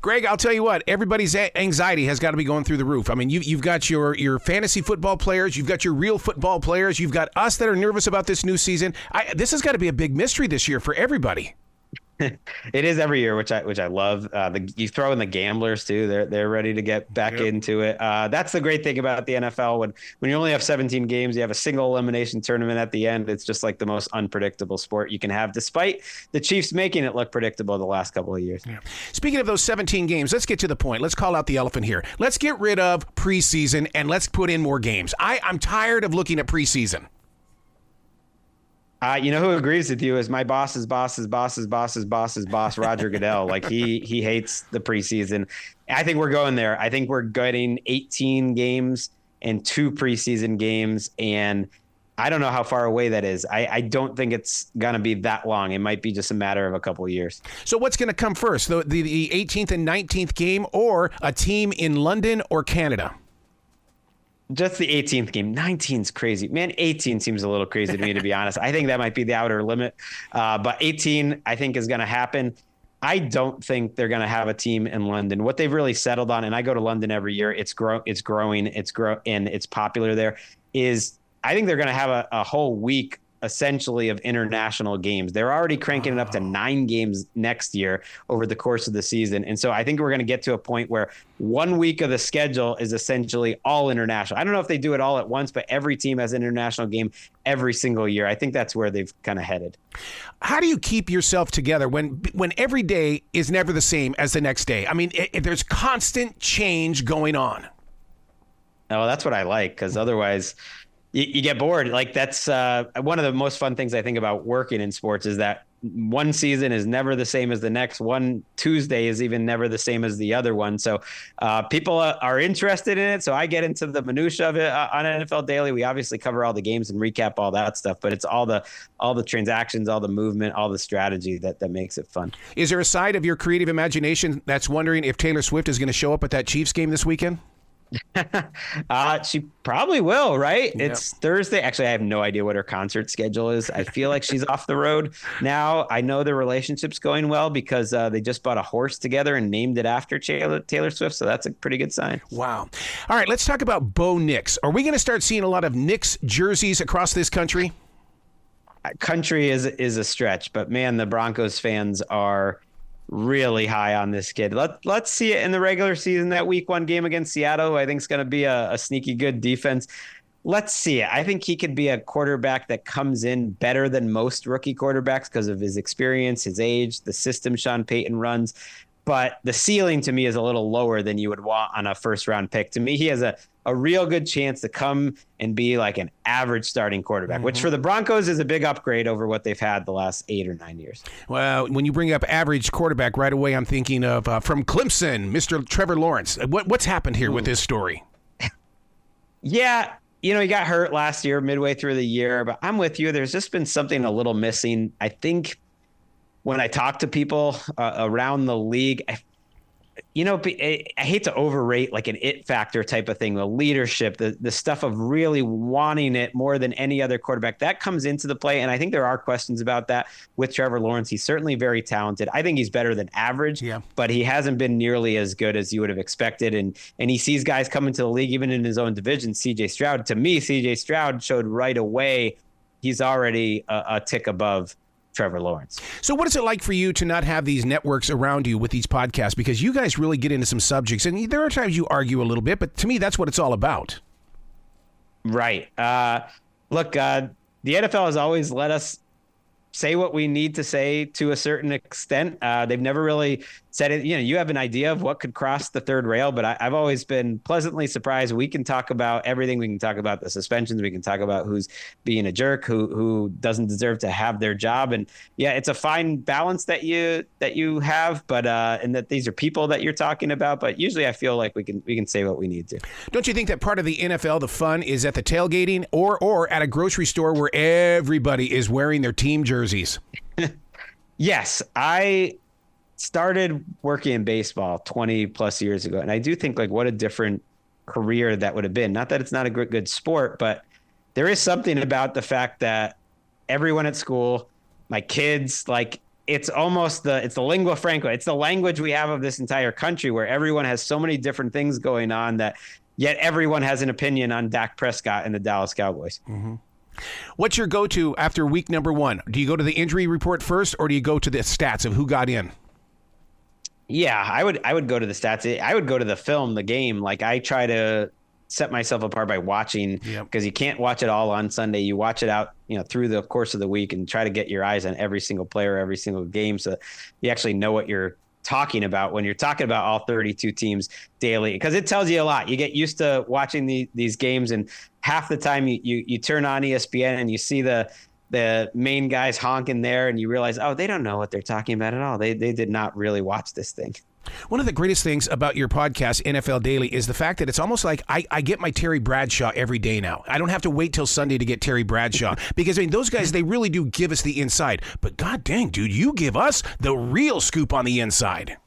Gregg, I'll tell you what, everybody's anxiety has got to be going through the roof. I mean, you've got your fantasy football players, you've got your real football players, you've got us that are nervous about this new season. This has got to be a big mystery this year for everybody. It is every year, which I love. You throw in the gamblers too; they're ready to get back into it. That's the great thing about the NFL. When you only have 17 games, you have a single elimination tournament at the end. It's just like the most unpredictable sport you can have, despite the Chiefs making it look predictable the last couple of years. Yeah. Speaking of those 17 games, let's get to the point. Let's call out the elephant here. Let's get rid of preseason and let's put in more games. I'm tired of looking at preseason. You know who agrees with you is my boss's boss, Roger Goodell. Like he hates the preseason. I think we're going there. I think we're getting 18 games and 2 preseason games. And I don't know how far away that is. I don't think it's going to be that long. It might be just a matter of a couple of years. So what's going to come first, the 18th and 19th game or a team in London or Canada? Just the 18th game. 19's crazy. Man, 18 seems a little crazy to me, to be honest. I think that might be the outer limit. But 18, I think, is going to happen. I don't think they're going to have a team in London. What they've really settled on, and I go to London every year, and it's popular there, is I think they're going to have a whole week essentially of international games. They're already cranking it up to 9 games next year over the course of the season. And so I think we're going to get to a point where 1 week of the schedule is essentially all international. I don't know if they do it all at once, but every team has an international game every single year. I think that's where they've kind of headed. How do you keep yourself together when every day is never the same as the next day? I mean, there's constant change going on. Oh, that's what I like, because otherwise you get bored. Like that's one of the most fun things I think about working in sports is that one season is never the same as the next. One Tuesday is even never the same as the other one. So people are interested in it. So I get into the minutia of it on NFL Daily. We obviously cover all the games and recap all that stuff, but it's all the transactions, all the movement, all the strategy that makes it fun. Is there a side of your creative imagination that's wondering if Taylor Swift is going to show up at that Chiefs game this weekend? She probably will, right? Yep. It's Thursday. Actually, I have no idea what her concert schedule is. I feel like she's off the road now. I know their relationship's going well because they just bought a horse together and named it after Taylor Swift. So that's a pretty good sign. Wow. All right, let's talk about Bo Nix. Are we going to start seeing a lot of Knicks jerseys across this country? Country is a stretch, but man, the Broncos fans are really high on this kid. Let's see it in the regular season, that week 1 game against Seattle. I think is going to be a sneaky good defense. Let's see it. I think he could be a quarterback that comes in better than most rookie quarterbacks because of his experience, his age, the system Sean Payton runs. But the ceiling to me is a little lower than you would want on a first-round pick. To me, he has a real good chance to come and be like an average starting quarterback, which for the Broncos is a big upgrade over what they've had the last 8 or 9 years. Well, when you bring up average quarterback right away, I'm thinking of from Clemson, Mr. Trevor Lawrence. What's happened here with this story? Yeah, he got hurt last year, midway through the year, but I'm with you. There's just been something a little missing. I think when I talk to people around the league, I hate to overrate like an it factor type of thing, the leadership, the stuff of really wanting it more than any other quarterback. That comes into the play, and I think there are questions about that with Trevor Lawrence. He's certainly very talented. I think he's better than average, but he hasn't been nearly as good as you would have expected. And he sees guys coming to the league, even in his own division, C.J. Stroud. To me, C.J. Stroud showed right away he's already a tick above Trevor Lawrence. So what is it like for you to not have these networks around you with these podcasts? Because you guys really get into some subjects, and there are times you argue a little bit, but to me, that's what it's all about. Right. Look, the NFL has always let us say what we need to say to a certain extent. They've never really said it. You have an idea of what could cross the third rail, but I've always been pleasantly surprised. We can talk about everything. We can talk about the suspensions. We can talk about who's being a jerk, who doesn't deserve to have their job. And yeah, it's a fine balance that you have, but and that these are people that you're talking about. But usually I feel like we can say what we need to. Don't you think that part of the NFL, the fun is at the tailgating or at a grocery store where everybody is wearing their team jerseys? Yes, I started working in baseball 20 plus years ago. And I do think like what a different career that would have been. Not that it's not a good sport, but there is something about the fact that everyone at school, my kids, like it's almost it's the lingua franca. It's the language we have of this entire country, where everyone has so many different things going on that yet everyone has an opinion on Dak Prescott and the Dallas Cowboys. Mm-hmm. What's your go-to after week number 1? Do you go to the injury report first, or do you go to the stats of who got in? Yeah, I would go to the stats. I would go to the film, the game. Like, I try to set myself apart by watching, because you can't watch it all on Sunday. You watch it out, through the course of the week, and try to get your eyes on every single player, every single game, so you actually know what you're talking about when you're talking about all 32 teams daily, because it tells you a lot. You get used to watching these games, and half the time you turn on ESPN and you see the main guys honking there, and you realize, oh, they don't know what they're talking about at all. They did not really watch this thing. One of the greatest things about your podcast, NFL Daily, is the fact that it's almost like I get my Terry Bradshaw every day now. I don't have to wait till Sunday to get Terry Bradshaw, because those guys, they really do give us the inside. But god dang, dude, you give us the real scoop on the inside.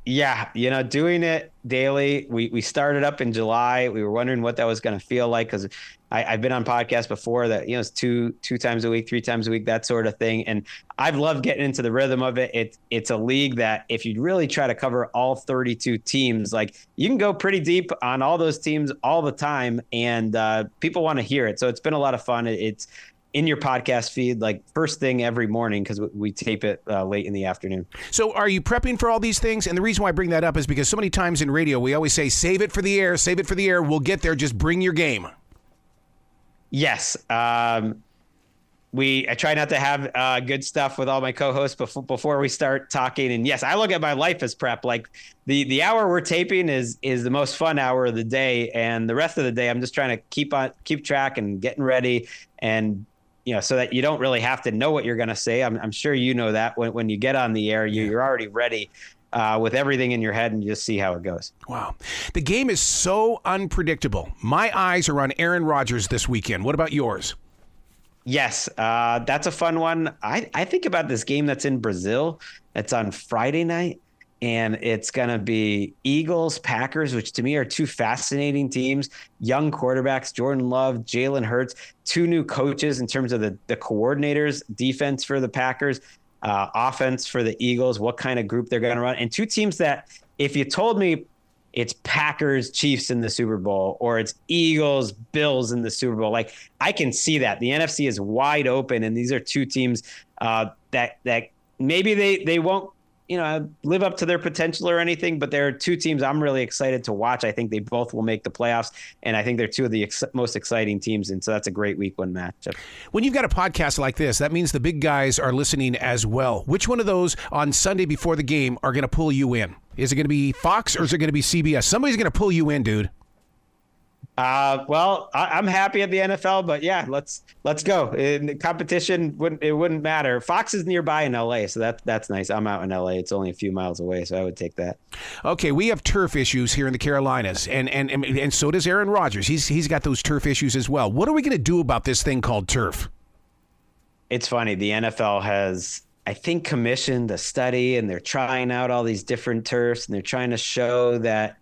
Yeah, doing it daily. We started up in July. We were wondering what that was going to feel like, because I've been on podcasts before that, it's two times a week, 3 times a week, that sort of thing. And I've loved getting into the rhythm of it. It's a league that if you really try to cover all 32 teams, like, you can go pretty deep on all those teams all the time, and people want to hear it. So it's been a lot of fun. It's in your podcast feed, like, first thing every morning, because we tape it late in the afternoon. So are you prepping for all these things? And the reason why I bring that up is because so many times in radio, we always say, save it for the air, save it for the air. We'll get there. Just bring your game. Yes. I try not to have good stuff with all my co-hosts before we start talking. And yes, I look at my life as prep. Like, the hour we're taping is the most fun hour of the day. And the rest of the day, I'm just trying to keep track and getting ready, and so that you don't really have to know what you're going to say. I'm sure you know that when you get on the air, you're already ready with everything in your head, and you just see how it goes. Wow. The game is so unpredictable. My eyes are on Aaron Rodgers this weekend. What about yours? Yes, that's a fun one. I think about this game that's in Brazil. It's on Friday night, and it's going to be Eagles, Packers, which to me are 2 fascinating teams. Young quarterbacks, Jordan Love, Jalen Hurts, 2 new coaches in terms of the coordinators, defense for the Packers, offense for the Eagles, what kind of group they're going to run. And 2 teams that, if you told me it's Packers, Chiefs in the Super Bowl, or it's Eagles, Bills in the Super Bowl, like, I can see that. The NFC is wide open, and these are 2 teams that maybe they won't live up to their potential or anything, but there are 2 teams I'm really excited to watch. I think they both will make the playoffs, and I think they're 2 of the most exciting teams, and so that's a great week 1 matchup. When you've got a podcast like this, that means the big guys are listening as well. Which one of those on Sunday before the game are going to pull you in? Is it going to be Fox, or is it going to be CBS? Somebody's going to pull you in, dude. Well, I'm happy at the NFL, but yeah, let's go. In the competition, it wouldn't matter. Fox is nearby in LA, so that's nice. I'm out in LA. It's only a few miles away, so I would take that. Okay, we have turf issues here in the Carolinas, and so does Aaron Rodgers. He's got those turf issues as well. What are we going to do about this thing called turf? It's funny. The NFL has, I think, commissioned a study, and they're trying out all these different turfs, and they're trying to show that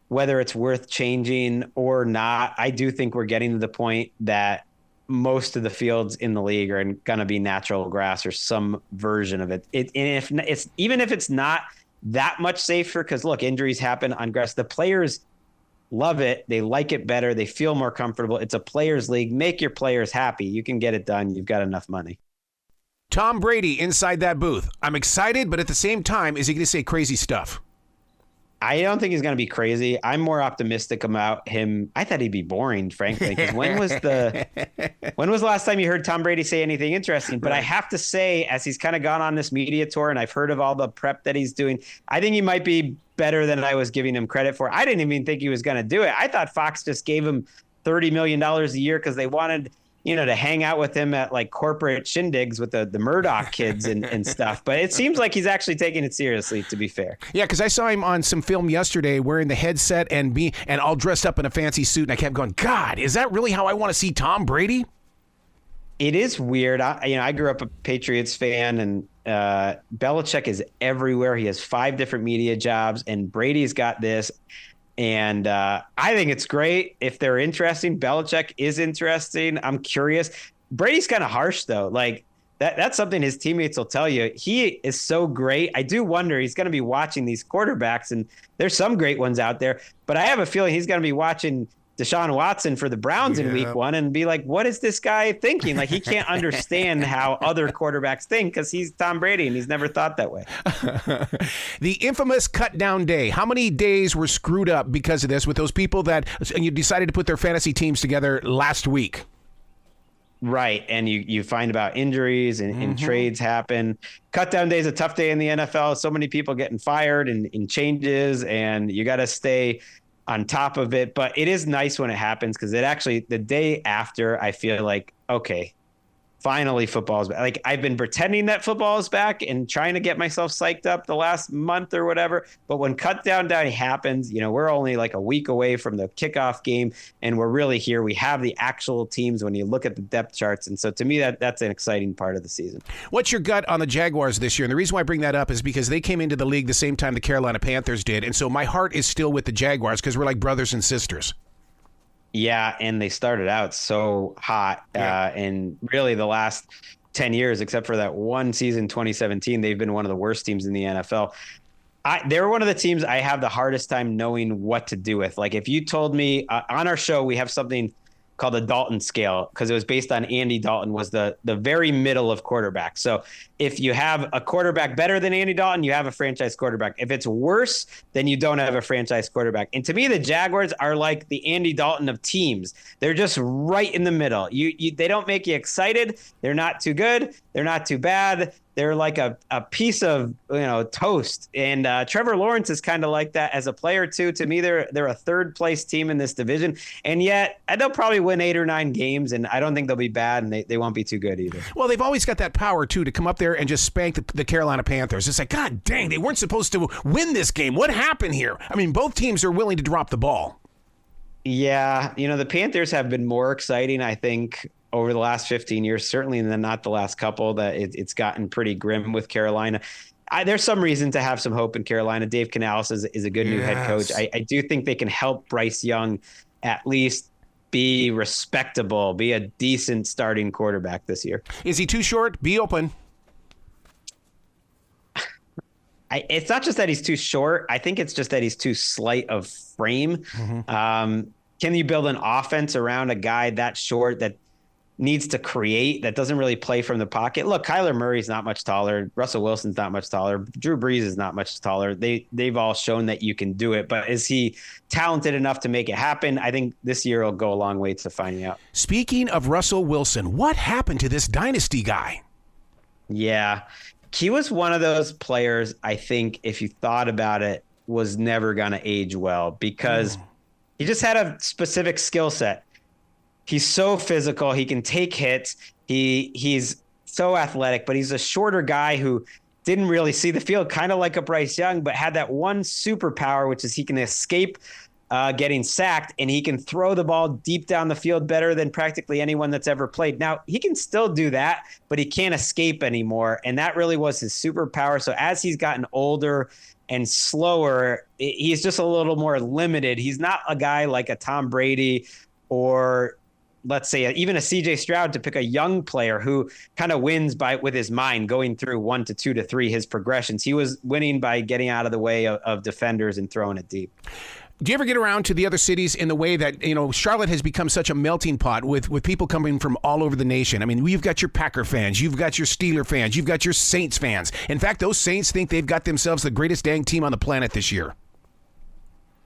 whether it's worth changing or not. I do think we're getting to the point that most of the fields in the league are going to be natural grass or some version of it. Even if it's not that much safer, because look, injuries happen on grass. The players love it. They like it better. They feel more comfortable. It's a players' league. Make your players happy. You can get it done. You've got enough money. Tom Brady inside that booth. I'm excited, but at the same time, is he going to say crazy stuff? I don't think he's going to be crazy. I'm more optimistic about him. I thought he'd be boring, frankly. Because when was the last time you heard Tom Brady say anything interesting? But right. I have to say, as he's kind of gone on this media tour, and I've heard of all the prep that he's doing, I think he might be better than I was giving him credit for. I didn't even think he was going to do it. I thought Fox just gave him $30 million a year because they wanted, to hang out with him at like corporate shindigs with the Murdoch kids and stuff. But it seems like he's actually taking it seriously, to be fair. Yeah, because I saw him on some film yesterday wearing the headset and all dressed up in a fancy suit. And I kept going, God, is that really how I want to see Tom Brady? It is weird. I grew up a Patriots fan, and Belichick is everywhere. He has 5 different media jobs, and Brady's got this. And I think it's great if they're interesting. Belichick is interesting. I'm curious. Brady's kind of harsh, though. Like, that's something his teammates will tell you. He is so great. I do wonder, he's going to be watching these quarterbacks, and there's some great ones out there, but I have a feeling he's going to be watching Deshaun Watson for the Browns in week 1 and be like, what is this guy thinking? Like, he can't understand how other quarterbacks think because he's Tom Brady and he's never thought that way. The infamous cut down day. How many days were screwed up because of this with those people that you decided to put their fantasy teams together last week? Right. And you find about injuries and trades happen. Cut down day is a tough day in the NFL. So many people getting fired and changes, and you got to stay on top of it. But it is nice when it happens, because it actually, the day after, I feel like, okay, finally football is back. Like, I've been pretending that football is back and trying to get myself psyched up the last month or whatever. But when cut down day happens, we're only like a week away from the kickoff game, and we're really here. We have the actual teams when you look at the depth charts. And so to me, that's an exciting part of the season. What's your gut on the Jaguars this year? And the reason why I bring that up is because they came into the league the same time the Carolina Panthers did. And so my heart is still with the Jaguars because we're like brothers and sisters. Yeah, and they started out so hot. And really the last 10 years, except for that one season, 2017, they've been one of the worst teams in the NFL. They're one of the teams I have the hardest time knowing what to do with. Like, if you told me on our show, we have something called the Dalton scale, because it was based on Andy Dalton, was the very middle of quarterbacks. So if you have a quarterback better than Andy Dalton, you have a franchise quarterback. If it's worse, then you don't have a franchise quarterback. And to me, the Jaguars are like the Andy Dalton of teams. They're just right in the middle. They don't make you excited. They're not too good. They're not too bad. They're like a piece of toast. And Trevor Lawrence is kind of like that as a player too. To me, they're a third place team in this division, and yet they'll probably win 8 or 9 games, and I don't think they'll be bad, and they won't be too good either. Well, they've always got that power too to come up there and just spank the Carolina Panthers. It's like, God dang, they weren't supposed to win this game. What happened here? I mean, both teams are willing to drop the ball. Yeah, the Panthers have been more exciting, I think, over the last 15 years, certainly not the last couple. That it's gotten pretty grim with Carolina. There's some reason to have some hope in Carolina. Dave Canales is a good new head coach. I do think they can help Bryce Young at least be respectable, be a decent starting quarterback this year. Is he too short? Be open. It's not just that he's too short. I think it's just that he's too slight of frame. Mm-hmm. Can you build an offense around a guy that short that needs to create, that doesn't really play from the pocket? Look, Kyler Murray's not much taller. Russell Wilson's not much taller. Drew Brees is not much taller. They've all shown that you can do it, but is he talented enough to make it happen? I think this year will go a long way to finding out. Speaking of Russell Wilson, what happened to this dynasty guy? Yeah, he was one of those players, I think, if you thought about it, was never going to age well, because he just had a specific skill set. He's so physical. He can take hits. He's so athletic, but he's a shorter guy who didn't really see the field, kind of like a Bryce Young, but had that one superpower, which is he can escape getting sacked, and he can throw the ball deep down the field better than practically anyone that's ever played. Now, he can still do that, but he can't escape anymore, and that really was his superpower. So as he's gotten older and slower, he's just a little more limited. He's not a guy like a Tom Brady or, let's say, even a CJ Stroud, to pick a young player who kind of wins with his mind, going through 1 to 2 to 3, his progressions. He was winning by getting out of the way of defenders and throwing it deep. Do you ever get around to the other cities in the way that, Charlotte has become such a melting pot with people coming from all over the nation? I mean, you've got your Packer fans, you've got your Steeler fans, you've got your Saints fans. In fact, those Saints think they've got themselves the greatest dang team on the planet this year.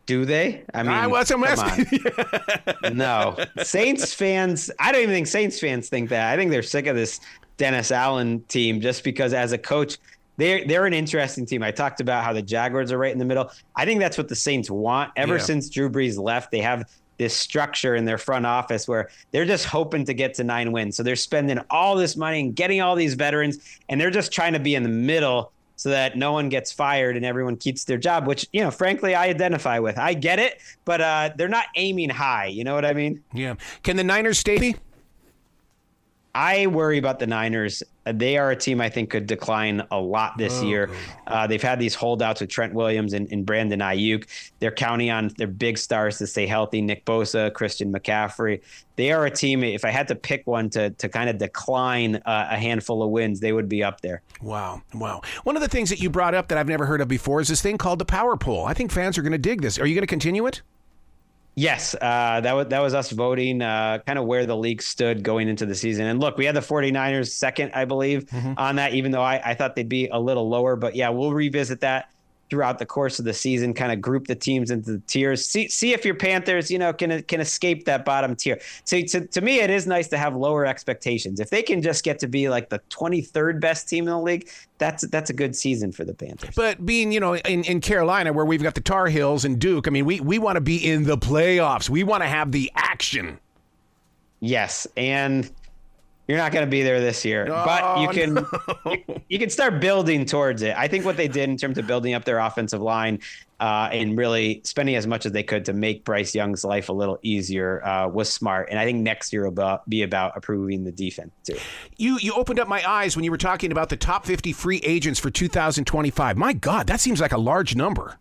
Do they? I mean, come on. No. Saints fans, I don't even think Saints fans think that. I think they're sick of this Dennis Allen team, just because as a coach, they're an interesting team. I talked about how the Jaguars are right in the middle. I think that's what the Saints want. Ever since Drew Brees left, they have this structure in their front office where they're just hoping to get to 9 wins. So they're spending all this money and getting all these veterans, and they're just trying to be in the middle so that no one gets fired and everyone keeps their job, which, frankly, I identify with. I get it, but they're not aiming high. You know what I mean? Yeah. Can the Niners stay? I worry about the Niners. They are a team I think could decline a lot this year. They've had these holdouts with Trent Williams and Brandon Ayuk. They're counting on their big stars to stay healthy. Nick Bosa, Christian McCaffrey. They are a team, if I had to pick one to kind of decline a handful of wins, they would be up there. Wow. One of the things that you brought up that I've never heard of before is this thing called the power poll. I think fans are going to dig this. Are you going to continue it? Yes, that was us voting kind of where the league stood going into the season. And look, we had the 49ers second, I believe, on that, even though I thought they'd be a little lower. But yeah, we'll revisit that throughout the course of the season, kind of group the teams into the tiers, see if your Panthers, can escape that bottom tier. So to me, it is nice to have lower expectations. If they can just get to be like the 23rd best team in the league, that's a good season for the Panthers. But being, in Carolina, where we've got the Tar Heels and Duke, I mean, we want to be in the playoffs. We want to have the action. Yes, and you're not going to be there this year, but you can you can start building towards it. I think what they did in terms of building up their offensive line and really spending as much as they could to make Bryce Young's life a little easier was smart. And I think next year will be about improving the defense too. You opened up my eyes when you were talking about the top 50 free agents for 2025. My God, that seems like a large number.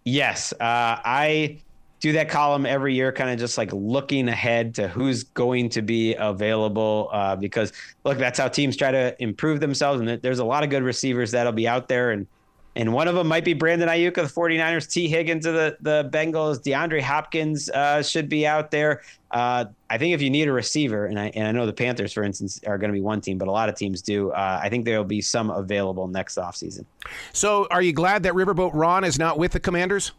Yes, I do that column every year, kind of just like looking ahead to who's going to be available because, look, that's how teams try to improve themselves. And there's a lot of good receivers that'll be out there. And one of them might be Brandon Ayuk of the 49ers, T. Higgins of the Bengals, DeAndre Hopkins should be out there. I think if you need a receiver, and I know the Panthers, for instance, are going to be one team, but a lot of teams do. I think there will be some available next offseason. So are you glad that Riverboat Ron is not with the Commanders?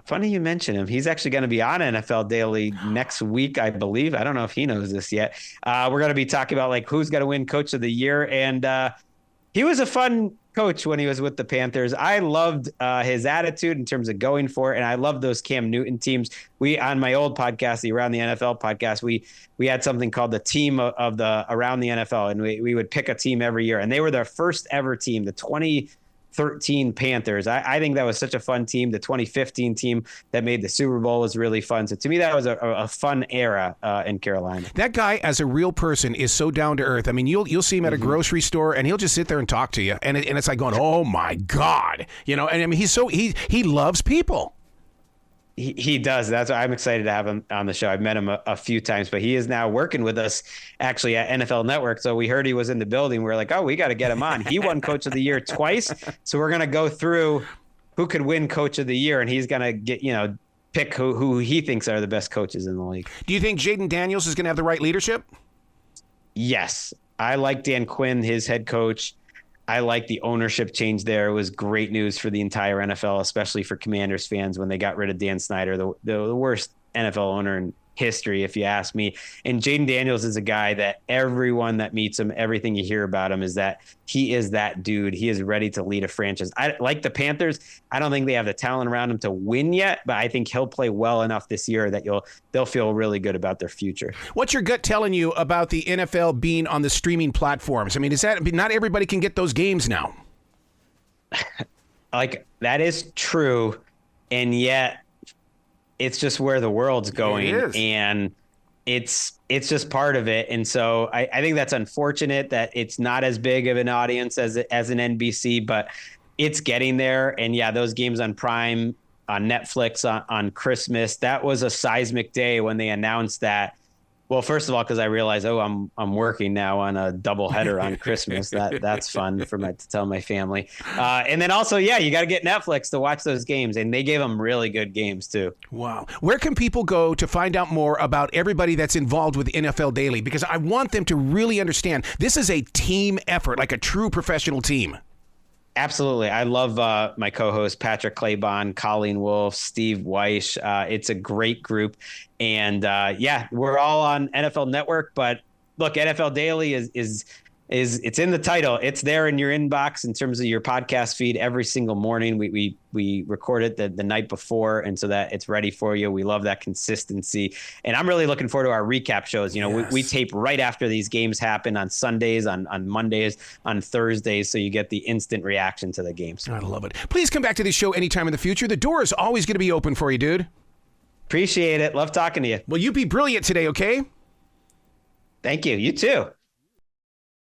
Funny you mention him. He's actually going to be on NFL Daily next week, I believe. I don't know if he knows this yet. We're going to be talking about like who's going to win Coach of the Year. And he was a fun coach when he was with the Panthers. I loved his attitude in terms of going for it. And I love those Cam Newton teams. On my old podcast, the Around the NFL podcast, we had something called the team of the Around the NFL. And we would pick a team every year. And they were their first ever team, the 2013 Panthers. I think that was such a fun team. The 2015 team that made the Super Bowl was really fun. So to me, that was a fun era in Carolina. That guy, as a real person, is so down to earth. I mean, you'll see him at a grocery store, and he'll just sit there and talk to you, and it's like going, "Oh my God," And I mean, he loves people. He does. That's why I'm excited to have him on the show. I've met him a few times, but he is now working with us actually at NFL Network. So we heard he was in the building. We're like, oh, we got to get him on. He won Coach of the Year twice. So we're going to go through who could win Coach of the Year, and he's going to get, pick who he thinks are the best coaches in the league. Do you think Jaden Daniels is going to have the right leadership? Yes. I like Dan Quinn, his head coach. I like the ownership change there. It was great news for the entire NFL, especially for Commanders fans when they got rid of Dan Snyder, the worst NFL owner in history, if you ask me. And Jaden Daniels is a guy that everyone that meets him, everything you hear about him is that he is that dude. He is ready to lead a franchise. I like the Panthers. I don't think they have the talent around him to win yet, but I think he'll play well enough this year that they'll feel really good about their future. What's your gut telling you about the NFL being on the streaming platforms? I mean, not everybody can get those games now? Like, that is true. And yet it's just where the world's going, and it's just part of it. And so I think that's unfortunate that it's not as big of an audience as an NBC, but it's getting there. And yeah, those games on Prime, on Netflix, on Christmas, that was a seismic day when they announced that. Well, first of all, because I realized, I'm working now on a doubleheader on Christmas. That's fun to tell my family. And then also, yeah, you got to get Netflix to watch those games, and they gave them really good games too. Wow. Where can people go to find out more about everybody that's involved with NFL Daily? Because I want them to really understand this is a team effort, like a true professional team. Absolutely. I love my co-host, Patrick Claybon, Colleen Wolfe, Steve Weish. It's a great group. And yeah, we're all on NFL Network. But look, NFL Daily is it's in the title. It's there in your inbox in terms of your podcast feed every single morning. We record it the night before, and so that it's ready for you. We love that consistency. And I'm really looking forward to our recap shows. We tape right after these games happen on Sundays, on Mondays, on Thursdays, so you get the instant reaction to the games. I love it. Please come back to this show anytime in the future. The door is always going to be open for you, dude. Appreciate it. Love talking to you. Well, you be brilliant today, okay? Thank you. You too.